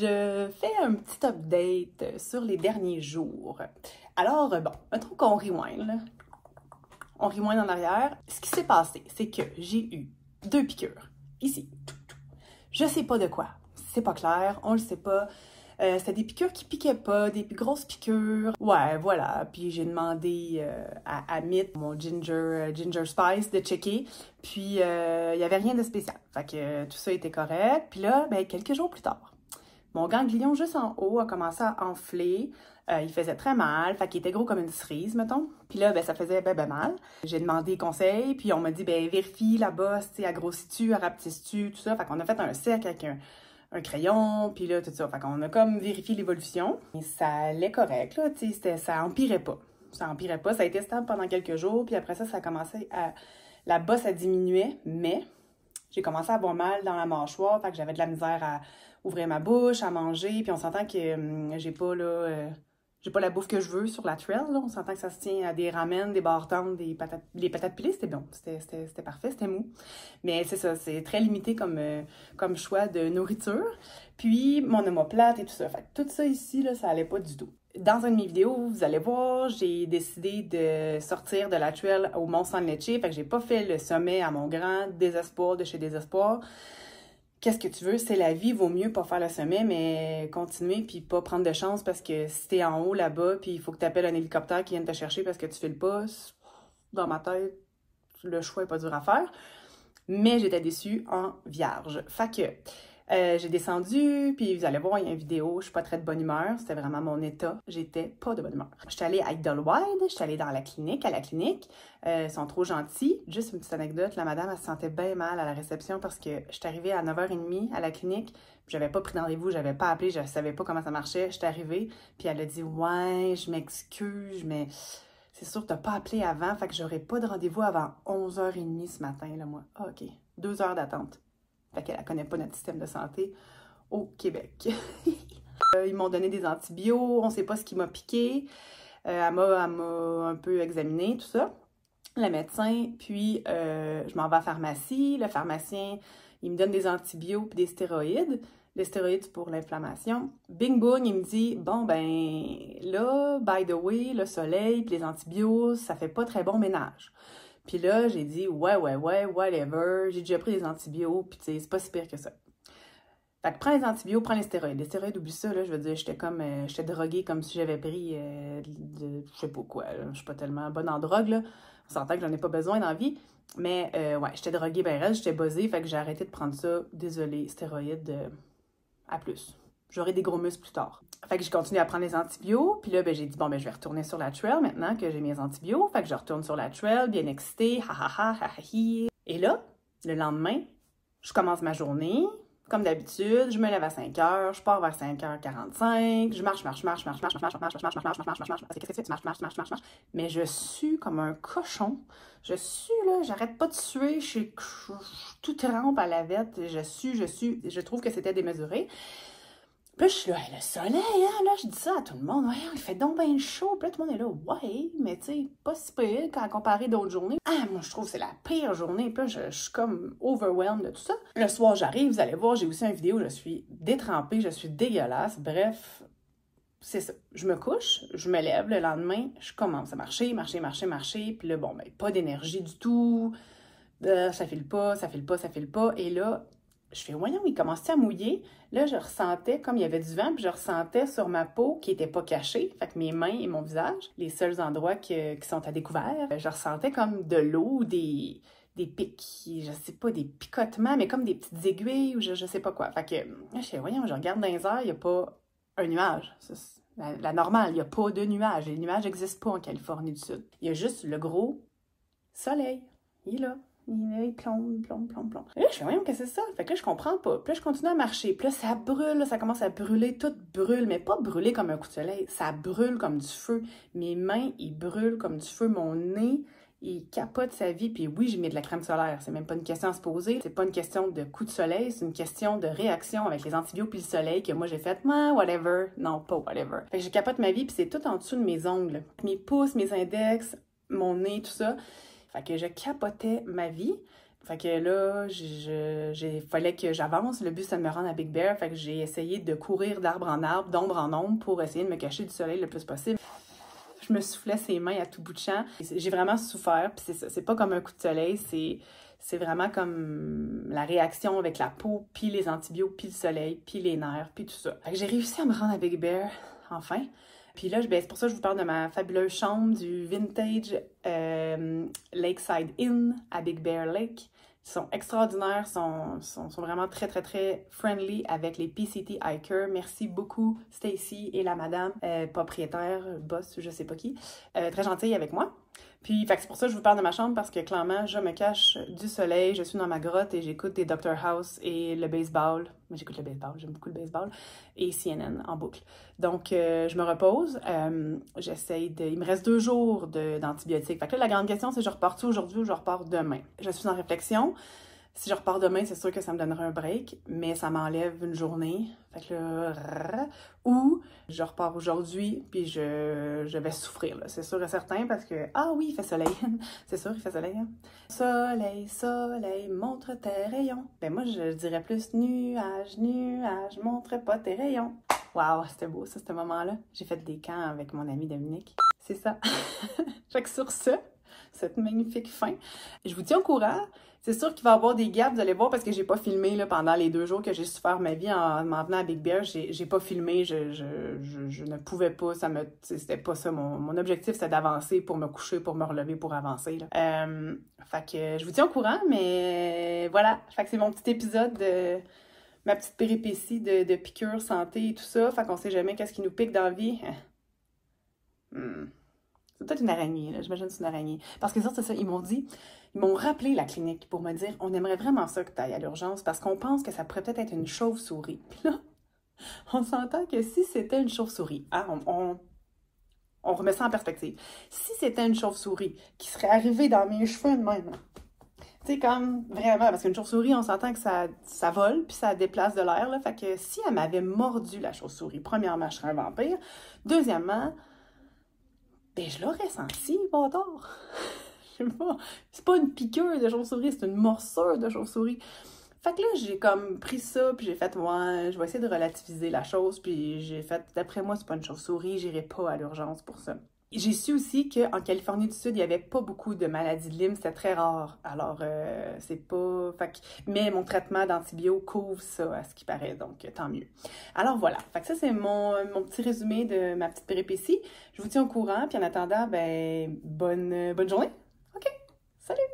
je fais un petit update sur les derniers jours. Alors, bon, mettons qu'on rewind, là. On rewind en arrière. Ce qui s'est passé, c'est que j'ai eu 2 piqûres, ici. Je sais pas de quoi, c'est pas clair, on le sait pas. C'était des piqûres qui piquaient pas, des grosses piqûres. Ouais, voilà. Puis j'ai demandé à Myth, mon ginger spice, de checker. Puis il y avait rien de spécial. Fait que tout ça était correct. Puis là, ben, quelques jours plus tard, mon ganglion juste en haut a commencé à enfler. Il faisait très mal, fait qu'il était gros comme une cerise, mettons. Puis là, ben, ça faisait ben mal. J'ai demandé conseil, puis on m'a dit, ben vérifie la bosse, tu sais, agrossis-tu, rapetisses-tu, tout ça. Fait qu'on a fait un cercle avec un crayon, puis là, tout ça. Fait qu'on a comme vérifié l'évolution. Et ça allait correct, là, tu sais, ça empirait pas. Ça empirait pas, ça a été stable pendant quelques jours, puis après ça a commencé à... La bosse, elle diminuait, mais j'ai commencé à avoir mal dans la mâchoire, fait que j'avais de la misère à ouvrir ma bouche, à manger, puis on s'entend que j'ai pas, là... J'ai pas la bouffe que je veux sur la trail, là. On s'entend que ça se tient à des ramen, des bar-tendres, des patates... Les patates pilées, c'était bon. C'était parfait, c'était mou. Mais c'est ça, c'est très limité comme choix de nourriture. Puis, mon omoplate et tout ça. Fait que tout ça ici, là, ça allait pas du tout. Dans une de mes vidéos, vous allez voir, j'ai décidé de sortir de la trail au Mont San Leche. Fait que j'ai pas fait le sommet à mon grand désespoir de chez Désespoir. Qu'est-ce que tu veux, c'est la vie, vaut mieux pas faire le sommet, mais continuer puis pas prendre de chance parce que si t'es en haut là-bas puis il faut que tu appelles un hélicoptère qui vienne te chercher parce que tu fais le pas, dans ma tête, le choix est pas dur à faire. Mais j'étais déçue en vierge. Fait que j'ai descendu, puis vous allez voir, il y a une vidéo, je suis pas très de bonne humeur, c'était vraiment mon état, j'étais pas de bonne humeur. J'étais allée à Idlewild, j'étais allée dans la clinique, ils sont trop gentils. Juste une petite anecdote, la madame, elle se sentait bien mal à la réception parce que j'étais arrivée à 9h30 à la clinique, j'avais pas pris de rendez-vous, j'avais pas appelé, je savais pas comment ça marchait, j'étais arrivée, puis elle a dit « Ouais, je m'excuse, mais c'est sûr que t'as pas appelé avant, fait que j'aurai pas de rendez-vous avant 11h30 ce matin, là, moi. Ah, OK, 2 heures d'attente. » Fait qu'elle ne connaît pas notre système de santé au Québec. Ils m'ont donné des antibiotiques, on ne sait pas ce qui m'a piqué. Elle m'a un peu examiné, tout ça. Le médecin, puis je m'en vais à la pharmacie. Le pharmacien, il me donne des antibiotiques et des stéroïdes. Les stéroïdes, c'est pour l'inflammation. Bing boom, il me dit, bon, ben là, by the way, le soleil puis les antibiotiques, ça fait pas très bon ménage. Puis là, j'ai dit, ouais, whatever, j'ai déjà pris des antibiotiques, puis tu sais, c'est pas si pire que ça. Fait que prends les antibiotiques, prends les stéroïdes. Les stéroïdes, oublie ça, là, je veux dire, j'étais droguée comme si j'avais pris, je sais pas quoi, là. Je suis pas tellement bonne en drogue, là. On s'entend que j'en ai pas besoin dans la vie, mais ouais, j'étais droguée ben raide, j'étais buzzée, fait que j'ai arrêté de prendre ça. Désolée, stéroïdes, à plus. J'aurai des gros muscles plus tard. Fait que j'ai continué à prendre les antibiotiques. Puis là, ben, j'ai dit, bon, ben, je vais retourner sur la trail maintenant que j'ai mes antibiotiques. Fait que je retourne sur la trail, bien excitée, hi. Et là, le lendemain, je commence ma journée. Comme d'habitude, je me lève à 5h, je pars vers 5h45, je marche. Mais je sue comme un cochon. Je sue, là, j'arrête pas de suer, je suis tout trempe à la vette, je sue. Je trouve que c'était démesuré. Puis là, je suis là, hey, le soleil, hein, là, je dis ça à tout le monde, ouais, il fait donc bien chaud. Puis là, tout le monde est là, ouais, mais tu sais, pas si pire quand comparé d'autres journées. Ah, moi, je trouve que c'est la pire journée. Puis là, je suis comme overwhelmed de tout ça. Le soir, j'arrive, vous allez voir, j'ai aussi une vidéo, je suis détrempée, je suis dégueulasse. Bref, c'est ça. Je me couche, je me lève le lendemain, je commence à marcher. Puis là, bon, ben, pas d'énergie du tout. Ça file pas. Et là, je fais, voyons, il commençait à mouiller. Là, je ressentais, comme il y avait du vent, puis je ressentais sur ma peau qui n'était pas cachée, fait que mes mains et mon visage, les seuls endroits qui sont à découvert, je ressentais comme de l'eau, des pics, je sais pas, des picotements, mais comme des petites aiguilles ou je sais pas quoi. Fait que, je fais, voyons, je regarde dans les airs, il n'y a pas un nuage. La normale, il n'y a pas de nuages. Les nuages n'existent pas en Californie du Sud. Il y a juste le gros soleil. Il est là. Il plombe. Et là, je fais, voyons, qu'est-ce que c'est ça? Fait que là, je comprends pas. Puis là, je continue à marcher. Puis là, ça brûle, là, ça commence à brûler. Tout brûle, mais pas brûler comme un coup de soleil. Ça brûle comme du feu. Mes mains, ils brûlent comme du feu. Mon nez, il capote sa vie. Puis oui, j'ai mis de la crème solaire. C'est même pas une question à se poser. C'est pas une question de coup de soleil. C'est une question de réaction avec les antibiotiques puis le soleil que moi, j'ai fait, whatever. Non, pas whatever. Fait que je capote ma vie. Puis c'est tout en dessous de mes ongles. Mes pouces, mes index, mon nez, tout ça. Fait que je capotais ma vie. Fait que là, fallait que j'avance. Le but, c'est de me rendre à Big Bear. Fait que j'ai essayé de courir d'arbre en arbre, d'ombre en ombre, pour essayer de me cacher du soleil le plus possible. Je me soufflais ses mains à tout bout de champ. J'ai vraiment souffert, puis c'est ça. C'est pas comme un coup de soleil, c'est vraiment comme la réaction avec la peau, puis les antibiotiques, puis le soleil, puis les nerfs, puis tout ça. Fait que j'ai réussi à me rendre à Big Bear, enfin. Puis là, c'est pour ça que je vous parle de ma fabuleuse chambre du Vintage Lakeside Inn à Big Bear Lake. Ils sont extraordinaires, sont vraiment très, très, très friendly avec les PCT Hikers. Merci beaucoup, Stacy et la madame propriétaire, boss, je sais pas qui, très gentille avec moi. Puis, c'est pour ça que je vous parle de ma chambre, parce que clairement, je me cache du soleil, je suis dans ma grotte et j'écoute des Dr House et le baseball. J'écoute le baseball, j'aime beaucoup le baseball, et CNN en boucle. Donc, je me repose, il me reste 2 jours d'antibiotiques. Fait que là, la grande question, c'est je repars-tu aujourd'hui ou je repars demain? Je suis en réflexion. Si je repars demain, c'est sûr que ça me donnerait un break, mais ça m'enlève une journée. Fait que là, ou je repars aujourd'hui, puis je vais souffrir, là. C'est sûr et certain, parce que, ah oui, il fait soleil. C'est sûr, il fait soleil, hein? Soleil, soleil, montre tes rayons. Ben moi, je dirais plus nuage, nuage, montre pas tes rayons. Wow, c'était beau, ça, ce moment-là. J'ai fait des camps avec mon ami Dominique. C'est ça. Fait que sur ça, cette magnifique fin, je vous tiens au courant. C'est sûr qu'il va y avoir des gaps, vous allez voir, parce que j'ai pas filmé là, pendant les 2 jours que j'ai souffert ma vie en m'en venant à Big Bear. J'ai pas filmé, je ne pouvais pas, c'était pas ça. Mon objectif, c'était d'avancer pour me coucher, pour me relever, pour avancer. Là. Fait que je vous tiens au courant, mais voilà. Fait que c'est mon petit épisode de ma petite péripétie de piqûres, santé et tout ça. Fait qu'on sait jamais qu'est-ce qui nous pique dans la vie. C'est peut-être une araignée, là. J'imagine que c'est une araignée. Parce que ça, c'est ça, ils m'ont rappelé la clinique pour me dire, on aimerait vraiment ça que tu ailles à l'urgence parce qu'on pense que ça pourrait peut-être être une chauve-souris. Puis là, on s'entend que si c'était une chauve-souris, hein, on remet ça en perspective. Si c'était une chauve-souris qui serait arrivée dans mes cheveux de même, tu sais, comme vraiment, parce qu'une chauve-souris, on s'entend que ça vole puis ça déplace de l'air, là. Fait que si elle m'avait mordu, la chauve-souris, premièrement, je serais un vampire. Deuxièmement, ben, je l'aurais senti, bâtard. Je sais pas. C'est pas une piqûre de chauve-souris, c'est une morsure de chauve-souris. Fait que là, j'ai comme pris ça, puis j'ai fait, ouais, je vais essayer de relativiser la chose, puis j'ai fait, d'après moi, c'est pas une chauve-souris, j'irai pas à l'urgence pour ça. J'ai su aussi qu'en Californie du Sud, il y avait pas beaucoup de maladies de Lyme, c'était très rare. Alors, c'est pas... mais mon traitement d'antibio couvre ça, à ce qui paraît, donc tant mieux. Alors voilà, fait que ça, c'est mon petit résumé de ma petite péripétie. Je vous tiens au courant, puis en attendant, ben, bonne journée. OK, salut!